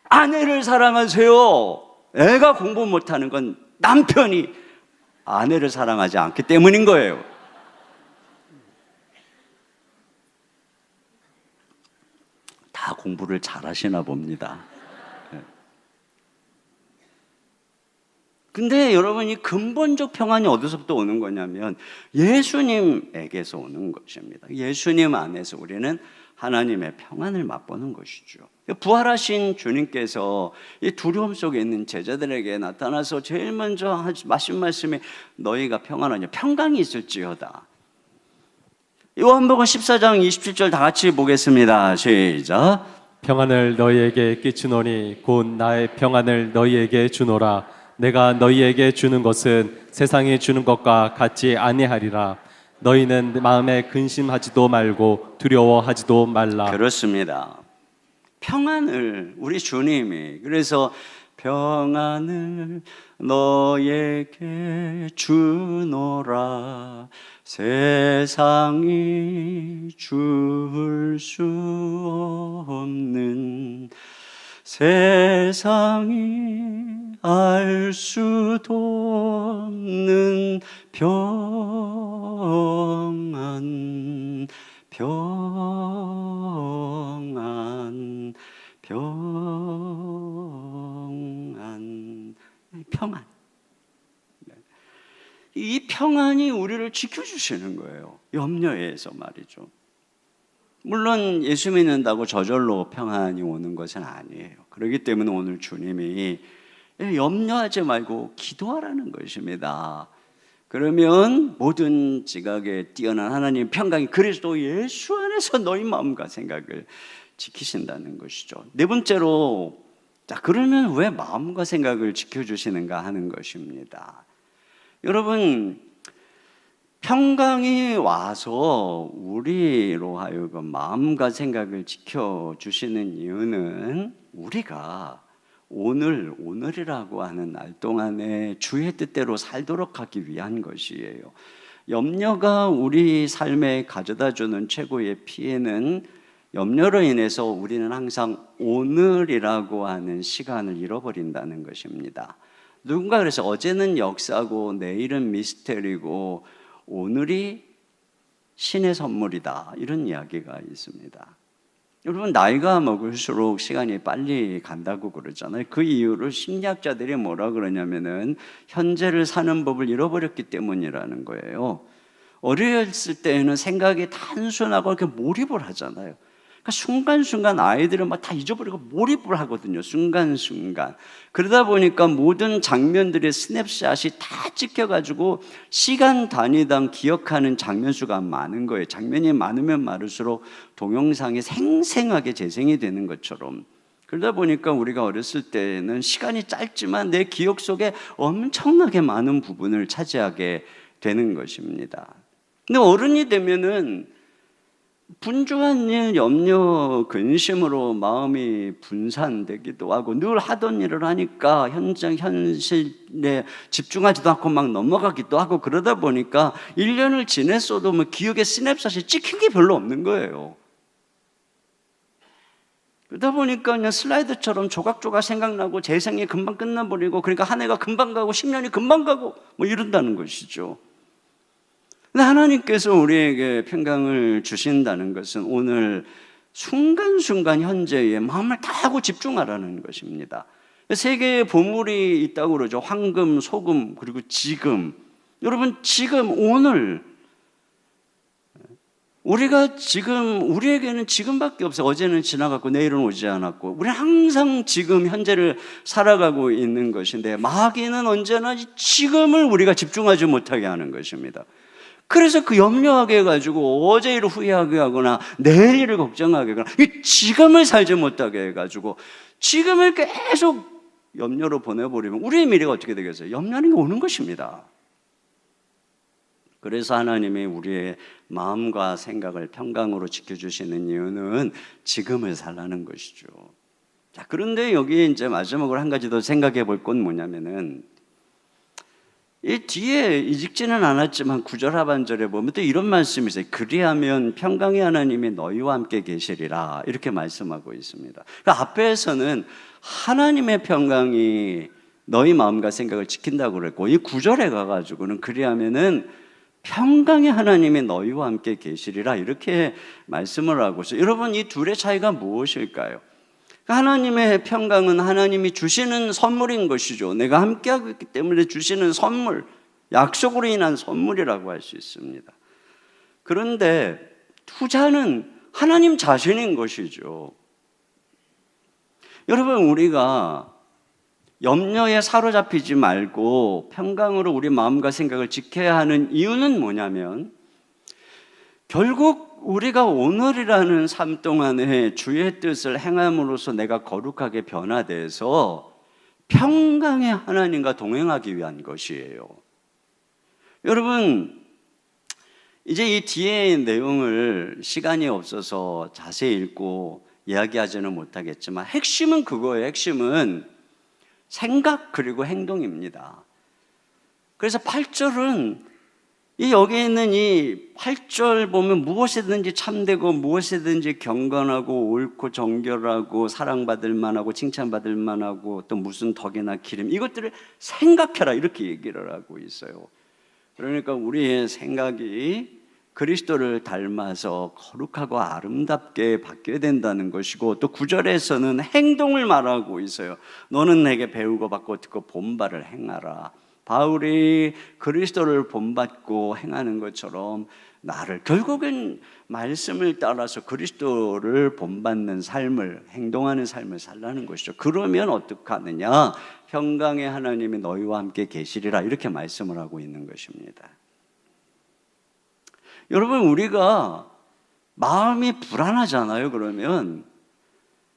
아내를 사랑하세요. 애가 공부 못하는 건 남편이 아내를 사랑하지 않기 때문인 거예요. 다 공부를 잘하시나 봅니다. 근데 여러분, 이 근본적 평안이 어디서부터 오는 거냐면 예수님에게서 오는 것입니다. 예수님 안에서 우리는 하나님의 평안을 맛보는 것이죠. 부활하신 주님께서 이 두려움 속에 있는 제자들에게 나타나서 제일 먼저 하신 말씀이 너희가 평안하냐, 평강이 있을지어다. 요한복음 14장 27절 다 같이 보겠습니다. 시작. 평안을 너희에게 끼치노니 곧 나의 평안을 너희에게 주노라. 내가 너희에게 주는 것은 세상이 주는 것과 같지 아니하리라. 너희는 마음에 근심하지도 말고 두려워하지도 말라. 그렇습니다. 평안을 우리 주님이, 그래서 평안을 너에게 주노라. 세상이 줄 수 없는, 세상이 알 수도 없는 평안, 평안, 평안, 평안. 이 평안이 우리를 지켜주시는 거예요. 염려에서 말이죠. 물론 예수 믿는다고 저절로 평안이 오는 것은 아니에요. 그렇기 때문에 오늘 주님이 염려하지 말고 기도하라는 것입니다. 그러면 모든 지각에 뛰어난 하나님 평강이 그리스도 예수 안에서 너희 마음과 생각을 지키신다는 것이죠. 네 번째로, 자, 그러면 왜 마음과 생각을 지켜주시는가 하는 것입니다. 여러분, 평강이 와서 우리로 하여금 마음과 생각을 지켜주시는 이유는 우리가 오늘이라고 하는 날 동안에 주의 뜻대로 살도록 하기 위한 것이에요. 염려가 우리 삶에 가져다주는 최고의 피해는, 염려로 인해서 우리는 항상 오늘이라고 하는 시간을 잃어버린다는 것입니다. 누군가 그래서 어제는 역사고 내일은 미스테리고 오늘이 신의 선물이다, 이런 이야기가 있습니다. 여러분, 나이가 먹을수록 시간이 빨리 간다고 그러잖아요. 그 이유를 심리학자들이 뭐라 그러냐면은 현재를 사는 법을 잃어버렸기 때문이라는 거예요. 어렸을 때는 생각이 단순하고 이렇게 몰입을 하잖아요. 그러니까 순간순간 아이들은 막 다 잊어버리고 몰입을 하거든요. 순간순간. 그러다 보니까 모든 장면들의 스냅샷이 다 찍혀가지고 시간 단위당 기억하는 장면 수가 많은 거예요. 장면이 많으면 많을수록 동영상이 생생하게 재생이 되는 것처럼. 그러다 보니까 우리가 어렸을 때는 시간이 짧지만 내 기억 속에 엄청나게 많은 부분을 차지하게 되는 것입니다. 근데 어른이 되면은 분주한 일, 염려, 근심으로 마음이 분산되기도 하고 늘 하던 일을 하니까 현실에 집중하지도 않고 막 넘어가기도 하고, 그러다 보니까 1년을 지냈어도 뭐 기억에 스냅샷이 찍힌 게 별로 없는 거예요. 그러다 보니까 그냥 슬라이드처럼 조각조각 생각나고 재생이 금방 끝나버리고, 그러니까 한 해가 금방 가고 10년이 금방 가고 뭐 이런다는 것이죠. 근데 하나님께서 우리에게 평강을 주신다는 것은 오늘 순간순간 현재에 마음을 다하고 집중하라는 것입니다. 세 개의 보물이 있다고 그러죠. 황금, 소금, 그리고 지금. 여러분, 지금, 오늘. 우리에게는 지금밖에 없어요. 어제는 지나갔고 내일은 오지 않았고, 우리는 항상 지금 현재를 살아가고 있는 것인데, 마귀는 언제나 지금을 우리가 집중하지 못하게 하는 것입니다. 그래서 그 염려하게 해가지고 어제 일을 후회하게 하거나 내일 일을 걱정하게 하거나 이 지금을 살지 못하게 해가지고 지금을 계속 염려로 보내버리면 우리의 미래가 어떻게 되겠어요? 염려하는 게 오는 것입니다. 그래서 하나님이 우리의 마음과 생각을 평강으로 지켜주시는 이유는 지금을 살라는 것이죠. 자, 그런데 여기 이제 마지막으로 한 가지 더 생각해 볼 건 뭐냐면은, 이 뒤에 읽지는 않았지만 9절 하반절에 보면 또 이런 말씀이 있어요. 그리하면 평강의 하나님이 너희와 함께 계시리라, 이렇게 말씀하고 있습니다. 그러니까 앞에서는 하나님의 평강이 너희 마음과 생각을 지킨다고 그랬고, 이 9절에 가가지고는 그리하면은 평강의 하나님이 너희와 함께 계시리라, 이렇게 말씀을 하고 있어요. 여러분, 이 둘의 차이가 무엇일까요? 하나님의 평강은 하나님이 주시는 선물인 것이죠. 내가 함께하고 있기 때문에 주시는 선물, 약속으로 인한 선물이라고 할 수 있습니다. 그런데 투자는 하나님 자신인 것이죠. 여러분, 우리가 염려에 사로잡히지 말고 평강으로 우리 마음과 생각을 지켜야 하는 이유는 뭐냐면, 결국 우리가 오늘이라는 삶 동안에 주의 뜻을 행함으로써 내가 거룩하게 변화돼서 평강의 하나님과 동행하기 위한 것이에요. 여러분, 이제 이 뒤에 내용을 시간이 없어서 자세히 읽고 이야기하지는 못하겠지만 핵심은 그거예요. 핵심은 생각 그리고 행동입니다. 그래서 8절은 여기 있는 이 8절 보면 무엇이든지 참되고 무엇이든지 경건하고 옳고 정결하고 사랑받을 만하고 칭찬받을 만하고 또 무슨 덕이나 기름, 이것들을 생각해라, 이렇게 얘기를 하고 있어요. 그러니까 우리의 생각이 그리스도를 닮아서 거룩하고 아름답게 바뀌어야 된다는 것이고, 또 9절에서는 행동을 말하고 있어요. 너는 내게 배우고 받고 듣고 본바를 행하라. 바울이 그리스도를 본받고 행하는 것처럼 나를, 결국엔 말씀을 따라서 그리스도를 본받는 삶을, 행동하는 삶을 살라는 것이죠. 그러면 어떻게 하느냐? 평강의 하나님이 너희와 함께 계시리라, 이렇게 말씀을 하고 있는 것입니다. 여러분, 우리가 마음이 불안하잖아요. 그러면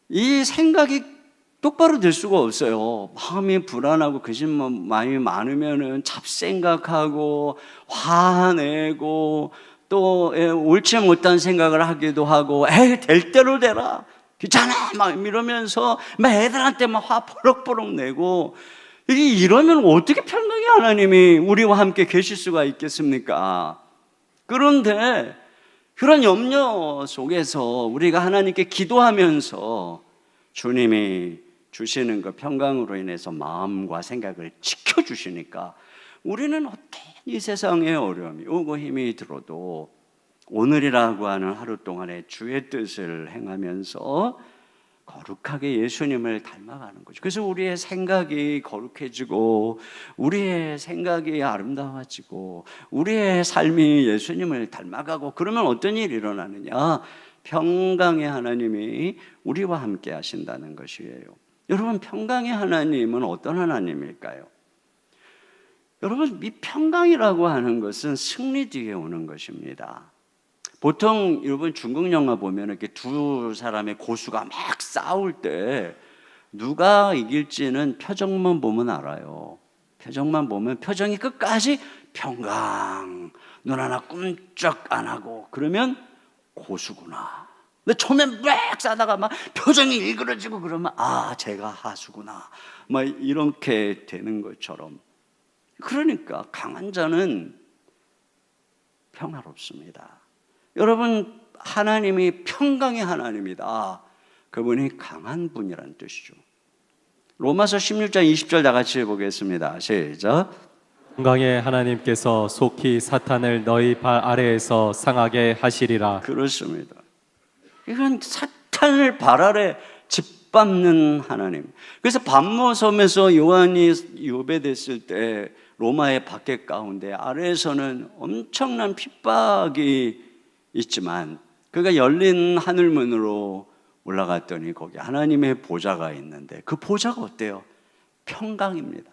이 생각이 똑바로 될 수가 없어요. 마음이 불안하고 마음이 많으면은 잡생각하고 화내고 또 옳지 못한 생각을 하기도 하고, 될 대로 되라, 귀찮아, 막 이러면서 막 애들한테 막 화 버럭버럭 내고, 이러면 어떻게 평강의 하나님이 우리와 함께 계실 수가 있겠습니까? 그런데 그런 염려 속에서 우리가 하나님께 기도하면서 주님이 주시는 그 평강으로 인해서 마음과 생각을 지켜주시니까 우리는 어떤 이 세상의 어려움이 오고 힘이 들어도 오늘이라고 하는 하루 동안에 주의 뜻을 행하면서 거룩하게 예수님을 닮아가는 거죠. 그래서 우리의 생각이 거룩해지고 우리의 생각이 아름다워지고 우리의 삶이 예수님을 닮아가고, 그러면 어떤 일이 일어나느냐? 평강의 하나님이 우리와 함께 하신다는 것이에요. 여러분, 평강의 하나님은 어떤 하나님일까요? 여러분, 이 평강이라고 하는 것은 승리 뒤에 오는 것입니다. 보통 여러분 중국 영화 보면 이렇게 두 사람의 고수가 막 싸울 때 누가 이길지는 표정만 보면 알아요. 표정만 보면 표정이 끝까지 평강, 눈 하나 꿈쩍 안 하고, 그러면 고수구나. 근데 처음엔 막 싸다가 막 표정이 일그러지고 그러면 제가 하수구나, 막 이렇게 되는 것처럼. 그러니까 강한 자는 평화롭습니다. 여러분, 하나님이 평강의 하나님이다. 그분이 강한 분이라는 뜻이죠. 로마서 16장 20절 다 같이 보겠습니다. 시작. 평강의 하나님께서 속히 사탄을 너희 발 아래에서 상하게 하시리라. 그렇습니다. 이건 사탄을 발 아래 짓밟는 하나님. 그래서 반모섬에서 요한이 유배됐을 때 로마의 박해 가운데 아래에서는 엄청난 핍박이 있지만 그가 열린 하늘문으로 올라갔더니 거기 하나님의 보좌가 있는데 그 보좌가 어때요? 평강입니다.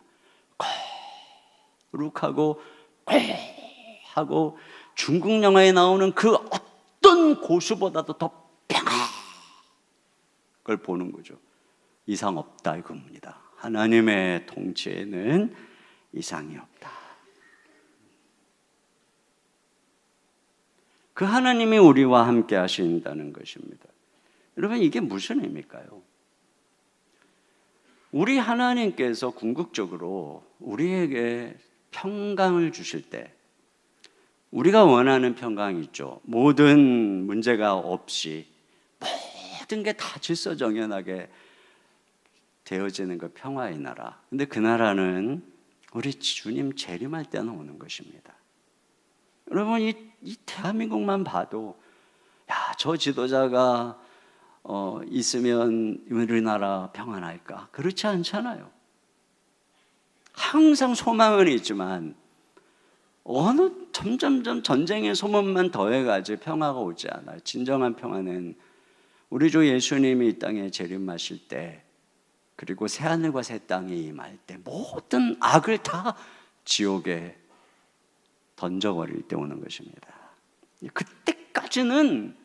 거룩하고 하고 중국 영화에 나오는 그 어떤 고수보다도 더 평화를 보는 거죠. 이상 없다 이겁니다. 하나님의 통치에는 이상이 없다. 그 하나님이 우리와 함께 하신다는 것입니다. 여러분, 이게 무슨 의미일까요? 우리 하나님께서 궁극적으로 우리에게 평강을 주실 때 우리가 원하는 평강이 있죠. 모든 문제가 없이 모든 게 다 질서정연하게 되어지는 그 평화의 나라. 근데 그 나라는 우리 주님 재림할 때는 오는 것입니다. 여러분, 이 대한민국만 봐도 저 지도자가 있으면 우리나라 평안할까? 그렇지 않잖아요. 항상 소망은 있지만 점점점 전쟁의 소문만 더해가지고 평화가 오지 않아요. 진정한 평화는 우리 주 예수님이 이 땅에 재림하실 때, 그리고 새하늘과 새 땅이 임할 때 모든 악을 다 지옥에 던져버릴 때 오는 것입니다. 그때까지는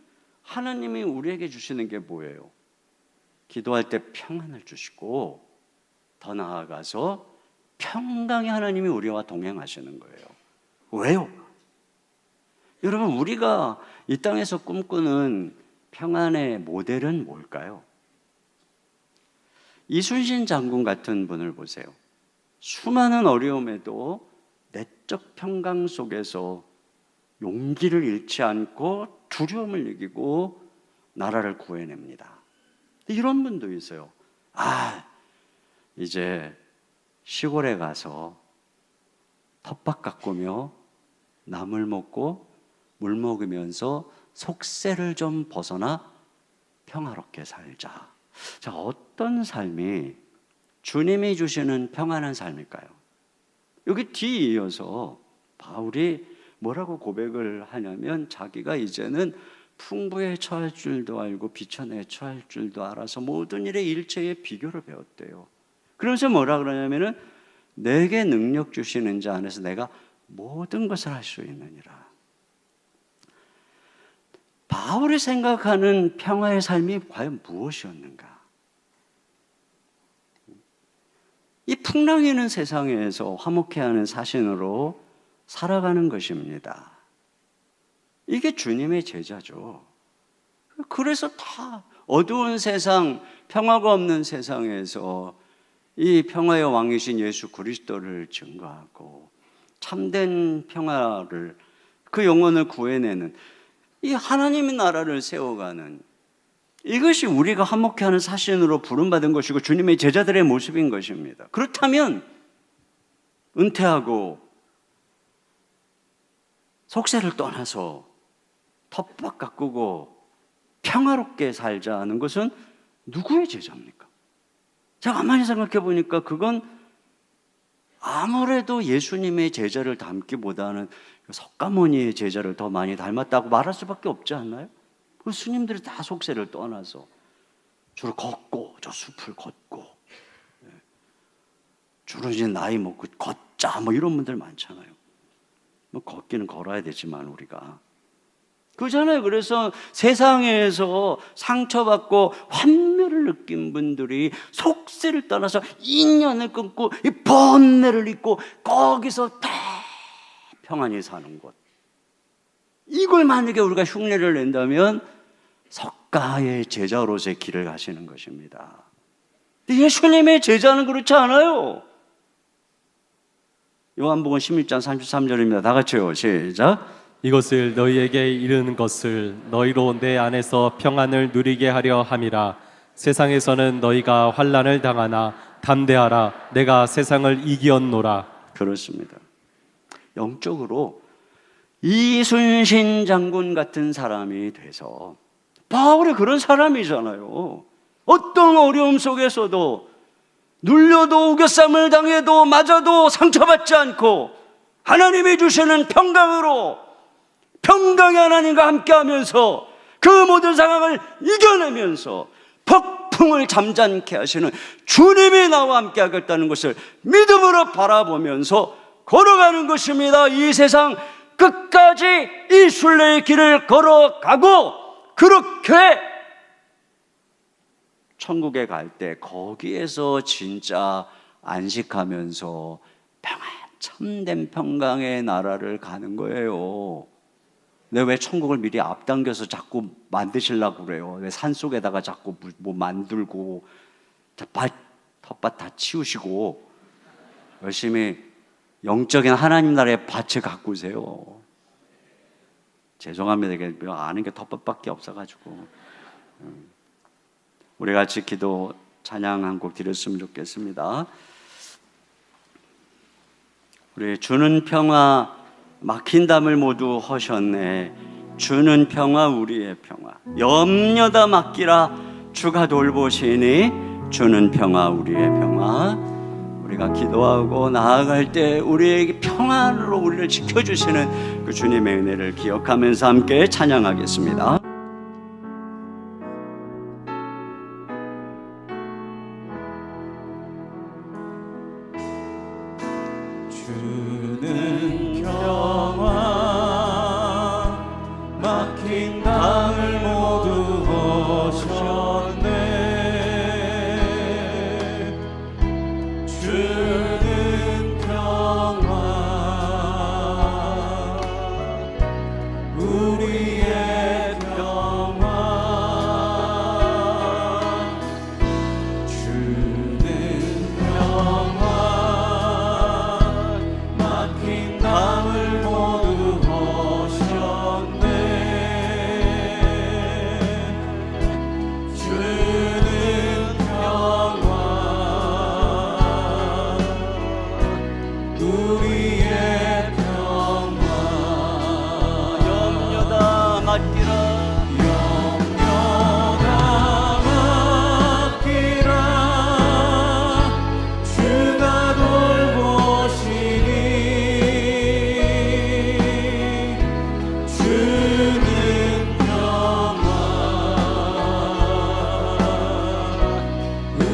하나님이 우리에게 주시는 게 뭐예요? 기도할 때 평안을 주시고 더 나아가서 평강의 하나님이 우리와 동행하시는 거예요. 왜요? 여러분, 우리가 이 땅에서 꿈꾸는 평안의 모델은 뭘까요? 이순신 장군 같은 분을 보세요. 수많은 어려움에도 내적 평강 속에서 용기를 잃지 않고 두려움을 이기고 나라를 구해냅니다. 이런 분도 있어요. 이제 시골에 가서 텃밭 가꾸며 나물 먹고 물 먹으면서 속세를 좀 벗어나 평화롭게 살자. 자, 어떤 삶이 주님이 주시는 평안한 삶일까요? 여기 뒤에 이어서 바울이 뭐라고 고백을 하냐면 자기가 이제는 풍부에 처할 줄도 알고 비천에 처할 줄도 알아서 모든 일의 일체의 비교를 배웠대요. 그러면서 뭐라 그러냐면은 내게 능력 주시는 자 안에서 내가 모든 것을 할 수 있느니라. 바울이 생각하는 평화의 삶이 과연 무엇이었는가? 이 풍랑이는 세상에서 화목해하는 사신으로 살아가는 것입니다. 이게 주님의 제자죠. 그래서 다 어두운 세상, 평화가 없는 세상에서 이 평화의 왕이신 예수 그리스도를 증거하고 참된 평화를, 그 영혼을 구해내는 이 하나님의 나라를 세워가는, 이것이 우리가 화목해하는 사신으로 부름받은 것이고 주님의 제자들의 모습인 것입니다. 그렇다면 은퇴하고 속세를 떠나서 텃밭 가꾸고 평화롭게 살자는 것은 누구의 제자입니까? 제가 가만히 생각해 보니까 그건 아무래도 예수님의 제자를 닮기보다는 석가모니의 제자를 더 많이 닮았다고 말할 수밖에 없지 않나요? 그 스님들이 다 속세를 떠나서 주로 걷고 저 숲을 걷고, 주로 이제 나이 먹고 걷자 뭐 이런 분들 많잖아요. 뭐 걷기는 걸어야 되지만 우리가 그렇잖아요. 그래서 세상에서 상처받고 환멸을 느낀 분들이 속세를 떠나서 인연을 끊고 이 번뇌를 잊고 거기서 다 평안히 사는 것, 이걸 만약에 우리가 흉내를 낸다면 석가의 제자로서의 길을 가시는 것입니다. 예수님의 제자는 그렇지 않아요. 요한복음 16장 33절입니다. 다 같이요. 시작. 이것을 너희에게 이르는 것을 너희로 내 안에서 평안을 누리게 하려 함이라. 세상에서는 너희가 환난을 당하나 담대하라. 내가 세상을 이기었노라. 그렇습니다. 영적으로 이순신 장군 같은 사람이 돼서 바울이 그런 사람이잖아요. 어떤 어려움 속에서도 눌려도 우겨쌈을 당해도 맞아도 상처받지 않고 하나님이 주시는 평강으로 평강의 하나님과 함께하면서 그 모든 상황을 이겨내면서 폭풍을 잠잠케 하시는 주님이 나와 함께하겠다는 것을 믿음으로 바라보면서 걸어가는 것입니다. 이 세상 끝까지 이 순례의 길을 걸어가고 그렇게 천국에 갈 때 거기에서 진짜 안식하면서 평안, 참된 평강의 나라를 가는 거예요. 근데 왜 천국을 미리 앞당겨서 자꾸 만드시려고 그래요? 왜 산속에다가 자꾸 뭐 만들고 텃밭 다 치우시고 열심히 영적인 하나님 나라의 밭을 가꾸세요. 죄송합니다. 이게 아는 게 텃밭밖에 없어가지고. 우리 같이 기도 찬양 한 곡 드렸으면 좋겠습니다. 우리 주는 평화 막힌 담을 모두 허셨네. 주는 평화 우리의 평화 염려다 맡기라 주가 돌보시니 주는 평화 우리의 평화. 우리가 기도하고 나아갈 때 우리에게 평안으로 우리를 지켜주시는 그 주님의 은혜를 기억하면서 함께 찬양하겠습니다. 주는 평화 막힌 담을 모두 허셨네. 주는 평화 우리의 평화. 주는 평화 막힌 담을 모두 허셨네. 주는 평화 우리의 평화. 염려다 맡기라 염려다 맡기라 주가 돌보시니 주는 평화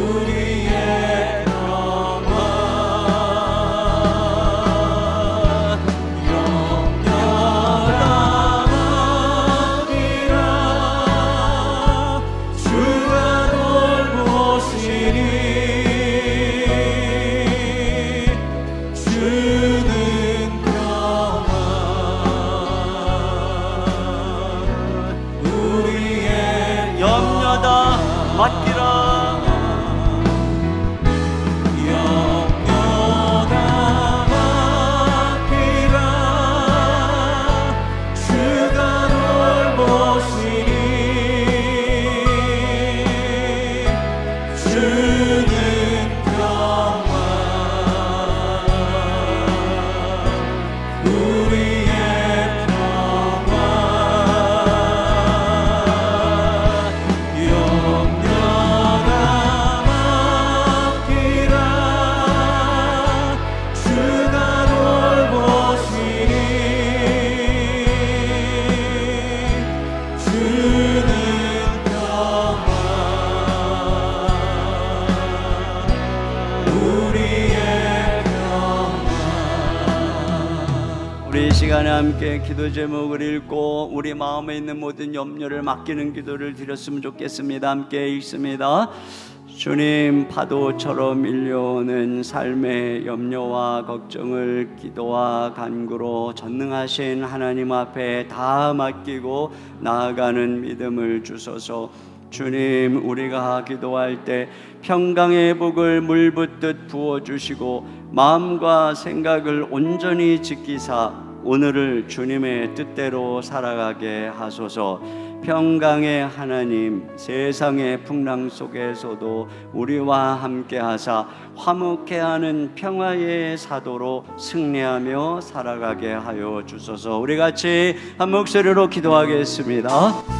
우리의 평화. 염려다 맡기라 주가 돌보시니 주는 평화 우리의 염려다 맡기라 염려다 맡기라 주가 돌보시니 주는 평화 우리의 평화. 염려다 맡기라 주가 돌보시니 주는 평화 우리의 평화. 우리 이 시간에 함께 기도 제목을 읽고 우리 마음에 있는 모든 염려를 맡기는 기도를 드렸으면 좋겠습니다. 함께 읽습니다. 주님, 파도처럼 밀려오는 삶의 염려와 걱정을 기도와 간구로 전능하신 하나님 앞에 다 맡기고 나아가는 믿음을 주소서. 주님, 우리가 기도할 때 평강의 복을 물 붓듯 부어주시고 마음과 생각을 온전히 지키사 오늘을 주님의 뜻대로 살아가게 하소서. 평강의 하나님, 세상의 풍랑 속에서도 우리와 함께 하사 화목해 하는 평화의 사도로 승리하며 살아가게 하여 주소서. 우리 같이 한 목소리로 기도하겠습니다.